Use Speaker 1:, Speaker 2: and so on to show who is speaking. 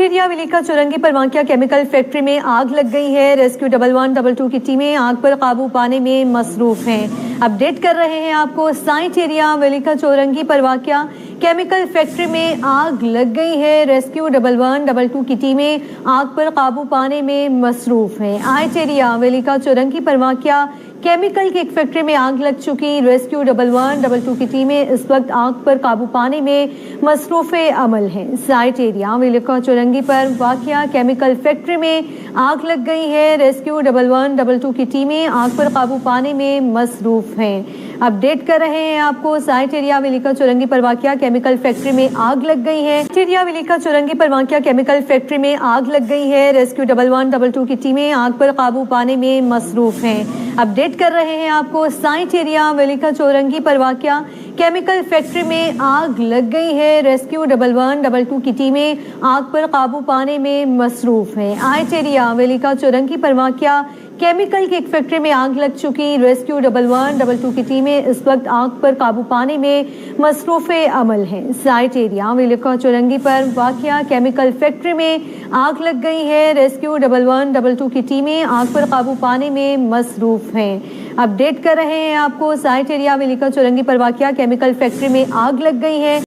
Speaker 1: Area विलिका चौरंगी पर वाक़िया chemical factory में आग लग गई है। रेस्क्यू 1112 की टीमें आग पर काबू पाने में मसरूफ हैं। अपडेट कर रहे हैं आपको, साइट एरिया विलिका चौरंगी पर वाक़िया केमिकल फैक्ट्री में आग लग गई है। रेस्क्यू 1112 की टीमें आग पर काबू पाने में मसरूफ हैं। आइट एरिया विलिका चौरंगी पर वाक़िया केमिकल की एक फैक्ट्री में आग लग चुकी। रेस्क्यू 1112 की टीमें इस वक्त आग पर काबू पाने में मसरूफ अमल हैं। साइट एरिया विलिका चौरंगी पर वाक़िया केमिकल फैक्ट्री में आग लग गई है। रेस्क्यू 1112 की टीमें आग पर काबू पाने में मसरूफ हैं। अपडेट कर रहे हैं आपको, साइट एरिया विलिका चौरंगी पर वाक़िया केमिकल फैक्ट्री में आग लग गई है। एरिया विलिका चौरंगी पर वाक़िया केमिकल फैक्ट्री में आग लग गई है। रेस्क्यू 1112 की टीमें आग पर काबू पाने में मसरूफ हैं। अपडेट कर रहे हैं आपको, साइट एरिया विलिका चौरंगी पर वाक़िया केमिकल फैक्ट्री में आग लग गई है। रेस्क्यू 1112 की टीमें आग पर काबू पाने में मसरूफ हैं। आइट एरिया विलिका चौरंगी पर वाक़िया केमिकल की एक फैक्ट्री में आग लग चुकी। रेस्क्यू 1112 की टीमें इस वक्त आग पर काबू पाने में मसरूफ अमल हैं। साइट एरिया विलिका चौरंगी पर वाक़िया केमिकल फैक्ट्री में आग लग गई है। रेस्क्यू 1112 की टीमें आग पर काबू पाने में मसरूफ हैं। अपडेट कर रहे हैं आपको, साइट एरिया विलिका चौरंगी पर वाक़िया केमिकल फैक्ट्री में आग लग गई है।